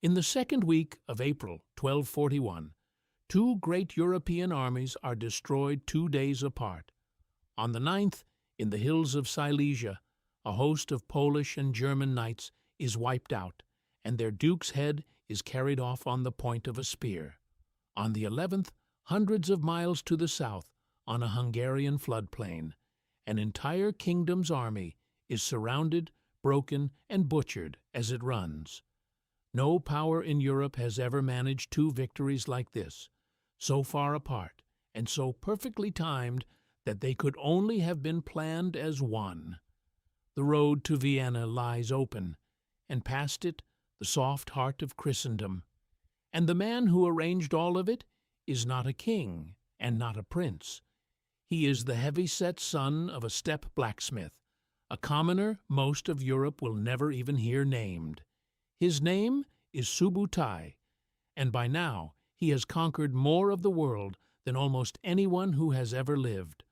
In the second week of April 1241, two great European armies are destroyed 2 days apart. On the 9th, in the hills of Silesia, a host of Polish and German knights is wiped out, and their duke's head is carried off on the point of a spear. On the 11th, hundreds of miles to the south, on a Hungarian floodplain, an entire kingdom's army is surrounded, broken, and butchered as it runs. No power in Europe has ever managed two victories like this, so far apart and so perfectly timed that they could only have been planned as one. The road to Vienna lies open, and past it the soft heart of Christendom. And the man who arranged all of it is not a king and not a prince. He is the heavy-set son of a steppe blacksmith, a commoner most of Europe will never even hear named. His name is Subutai, and by now he has conquered more of the world than almost anyone who has ever lived.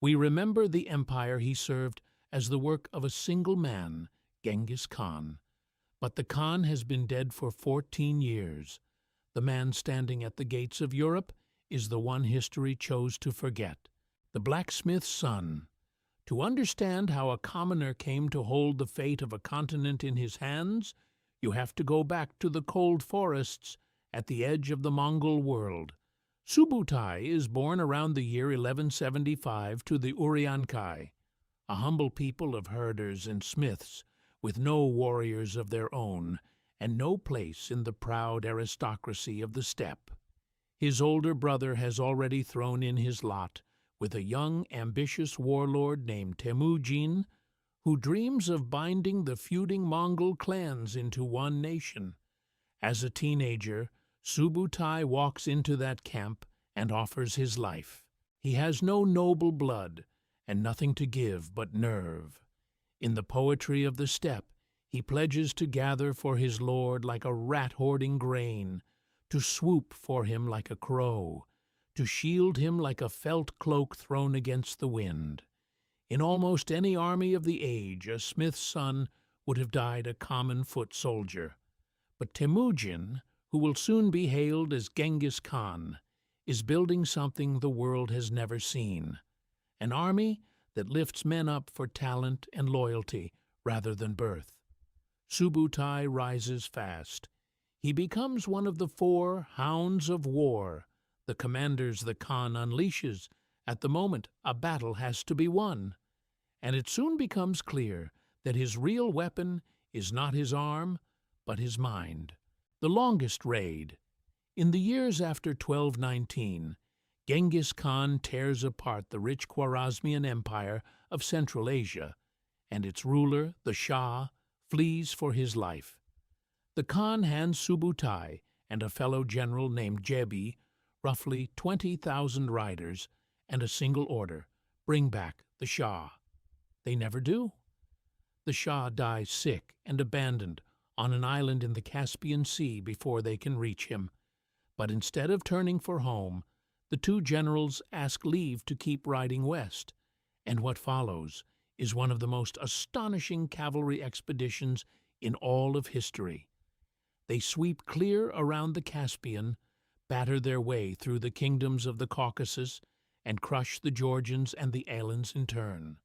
We remember the empire he served as the work of a single man, Genghis Khan. But the Khan has been dead for 14 years. The man standing at the gates of Europe is the one history chose to forget, the blacksmith's son. To understand how a commoner came to hold the fate of a continent in his hands, you have to go back to the cold forests at the edge of the Mongol world. Subutai is born around the year 1175 to the Uryankai, a humble people of herders and smiths, with no warriors of their own, and no place in the proud aristocracy of the steppe. His older brother has already thrown in his lot with a young, ambitious warlord named Temujin, who dreams of binding the feuding Mongol clans into one nation. As a teenager, Subutai walks into that camp and offers his life. He has no noble blood and nothing to give but nerve. In the poetry of the steppe, he pledges to gather for his lord like a rat hoarding grain, to swoop for him like a crow, to shield him like a felt cloak thrown against the wind. In almost any army of the age, a smith's son would have died a common foot soldier. But Temujin, who will soon be hailed as Genghis Khan, is building something the world has never seen, an army that lifts men up for talent and loyalty rather than birth. Subutai rises fast. He becomes one of the 4 hounds of war, the commanders the Khan unleashes at the moment a battle has to be won. And it soon becomes clear that his real weapon is not his arm, but his mind. The longest raid. In the years after 1219, Genghis Khan tears apart the rich Khwarezmian Empire of Central Asia, and its ruler, the Shah, flees for his life. The Khan hands Subutai and a fellow general named Jebi roughly 20,000 riders and a single order: bring back the Shah. They never do. The Shah dies sick and abandoned on an island in the Caspian Sea before they can reach him. But instead of turning for home, the two generals ask leave to keep riding west, and what follows is one of the most astonishing cavalry expeditions in all of history. They sweep clear around the Caspian, batter their way through the kingdoms of the Caucasus, and crush the Georgians and the Alans in turn.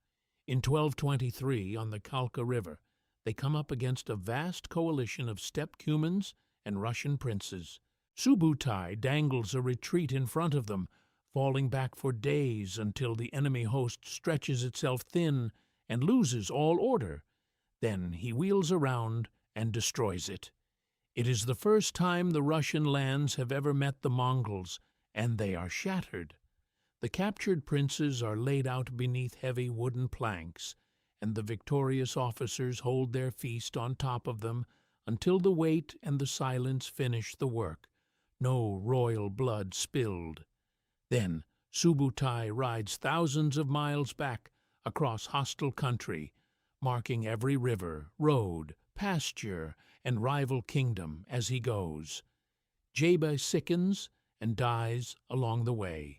In 1223, on the Kalka River, they come up against a vast coalition of steppe Cumans and Russian princes. Subutai dangles a retreat in front of them, falling back for days until the enemy host stretches itself thin and loses all order. Then he wheels around and destroys it. It is the first time the Russian lands have ever met the Mongols, and they are shattered. The captured princes are laid out beneath heavy wooden planks, and the victorious officers hold their feast on top of them until the weight and the silence finish the work. No royal blood spilled. Then Subutai rides thousands of miles back across hostile country, marking every river, road, pasture, and rival kingdom as he goes. Jeba sickens and dies along the way.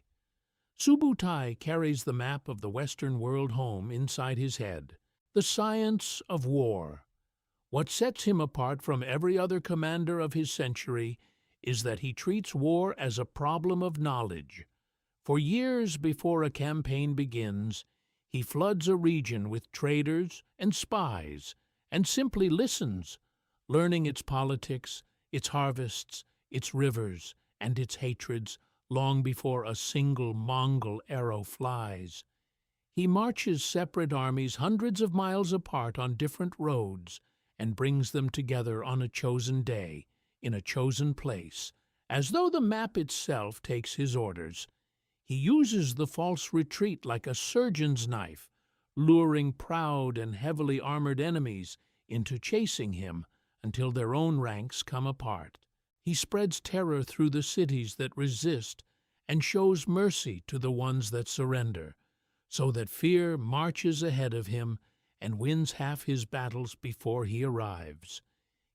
Subutai carries the map of the Western world home inside his head. The science of war. What sets him apart from every other commander of his century is that he treats war as a problem of knowledge. For years before a campaign begins, he floods a region with traders and spies and simply listens, learning its politics, its harvests, its rivers, and its hatreds long before a single Mongol arrow flies. He marches separate armies hundreds of miles apart on different roads and brings them together on a chosen day, in a chosen place, as though the map itself takes his orders. He uses the false retreat like a surgeon's knife, luring proud and heavily armored enemies into chasing him until their own ranks come apart. He spreads terror through the cities that resist and shows mercy to the ones that surrender, so that fear marches ahead of him and wins half his battles before he arrives.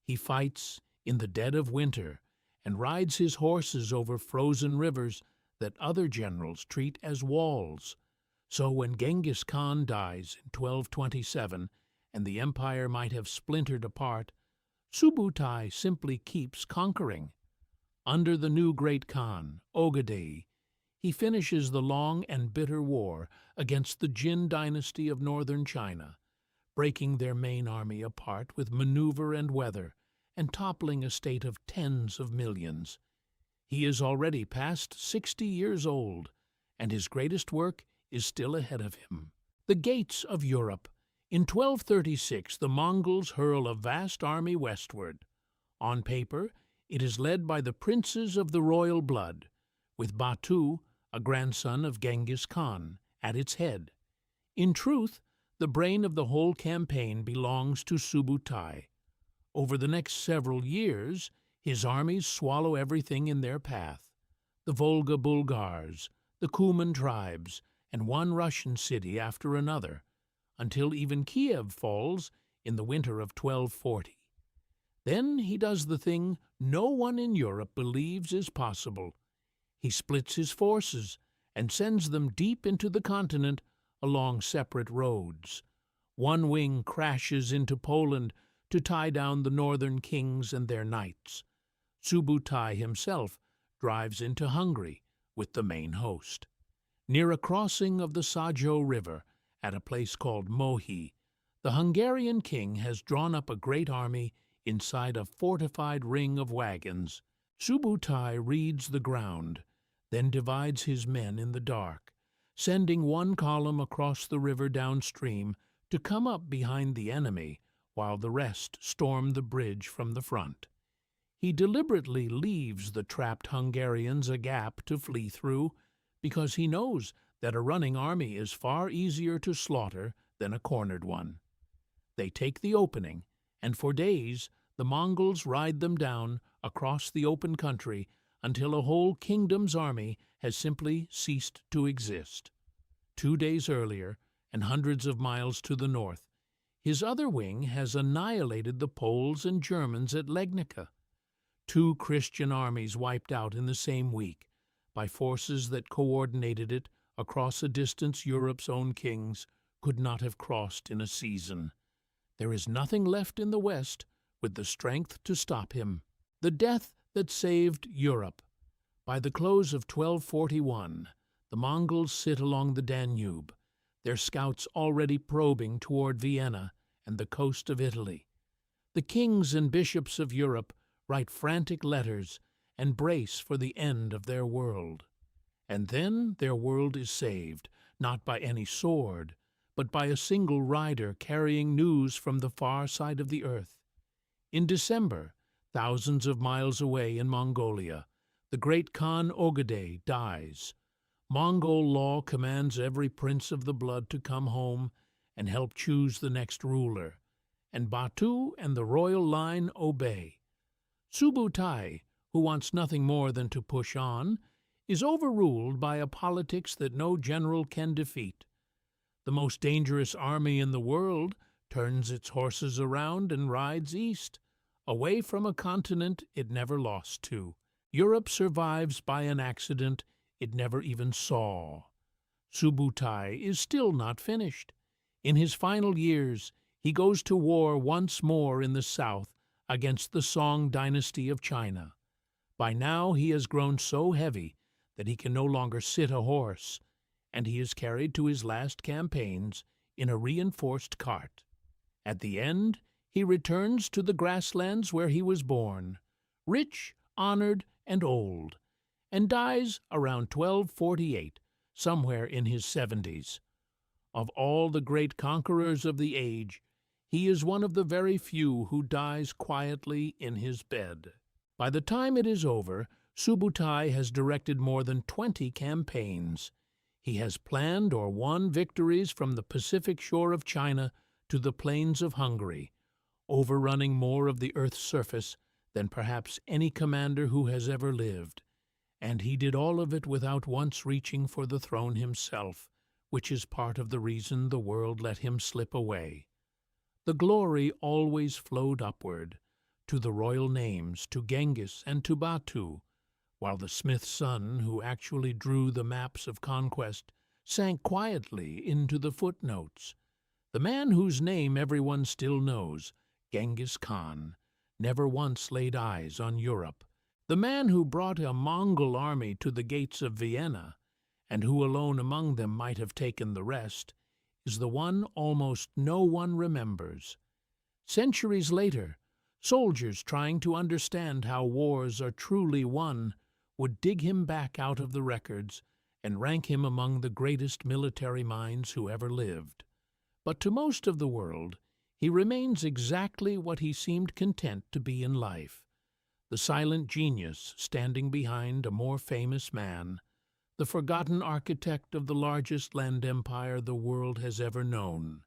He fights in the dead of winter and rides his horses over frozen rivers that other generals treat as walls. So when Genghis Khan dies in 1227 and the empire might have splintered apart, Subutai simply keeps conquering. Under the new great Khan, Ogedei, he finishes the long and bitter war against the Jin dynasty of northern China, breaking their main army apart with maneuver and weather, and toppling a state of tens of millions. He is already past 60 years old, and his greatest work is still ahead of him. The gates of Europe. In 1236, the Mongols hurl a vast army westward. On paper, it is led by the princes of the royal blood, with Batu, a grandson of Genghis Khan, at its head. In truth, the brain of the whole campaign belongs to Subutai. Over the next several years, his armies swallow everything in their path: the Volga Bulgars, the Kuman tribes, and one Russian city after another, until even Kiev falls in the winter of 1240. Then he does the thing no one in Europe believes is possible. He splits his forces and sends them deep into the continent along separate roads. One wing crashes into Poland to tie down the northern kings and their knights. Subutai himself drives into Hungary with the main host. Near a crossing of the Sajo River, at a place called Mohi, the Hungarian king has drawn up a great army inside a fortified ring of wagons. Subutai reads the ground, then divides his men in the dark, sending one column across the river downstream to come up behind the enemy, while the rest storm the bridge from the front. He deliberately leaves the trapped Hungarians a gap to flee through, because he knows that a running army is far easier to slaughter than a cornered one. They take the opening, and for days the Mongols ride them down across the open country until a whole kingdom's army has simply ceased to exist. 2 days earlier, and hundreds of miles to the north, his other wing has annihilated the Poles and Germans at Legnica. 2 Christian armies wiped out in the same week by forces that coordinated it across a distance Europe's own kings could not have crossed in a season. There is nothing left in the West with the strength to stop him. The death that saved Europe. By the close of 1241, the Mongols sit along the Danube, their scouts already probing toward Vienna and the coast of Italy. The kings and bishops of Europe write frantic letters and brace for the end of their world. And then their world is saved, not by any sword, but by a single rider carrying news from the far side of the earth. In December, thousands of miles away in Mongolia, the great Khan Ogedei dies. Mongol law commands every prince of the blood to come home and help choose the next ruler, and Batu and the royal line obey. Subutai, who wants nothing more than to push on, is overruled by a politics that no general can defeat. The most dangerous army in the world turns its horses around and rides east, away from a continent it never lost to. Europe survives by an accident it never even saw. Subutai is still not finished. In his final years, he goes to war once more in the south against the Song dynasty of China. By now he has grown so heavy that he can no longer sit a horse, and he is carried to his last campaigns in a reinforced cart. At the end, he returns to the grasslands where he was born, rich, honored, and old, and dies around 1248, somewhere in his 70s. Of all the great conquerors of the age, he is one of the very few who dies quietly in his bed. By the time it is over, Subutai has directed more than 20 campaigns. He has planned or won victories from the Pacific shore of China to the plains of Hungary, overrunning more of the earth's surface than perhaps any commander who has ever lived. And he did all of it without once reaching for the throne himself, which is part of the reason the world let him slip away. The glory always flowed upward, to the royal names, to Genghis and to Batu, while the smith's son, who actually drew the maps of conquest, sank quietly into the footnotes. The man whose name everyone still knows, Genghis Khan, never once laid eyes on Europe. The man who brought a Mongol army to the gates of Vienna, and who alone among them might have taken the rest, is the one almost no one remembers. Centuries later, soldiers trying to understand how wars are truly won would dig him back out of the records and rank him among the greatest military minds who ever lived. But to most of the world, he remains exactly what he seemed content to be in life, the silent genius standing behind a more famous man, the forgotten architect of the largest land empire the world has ever known.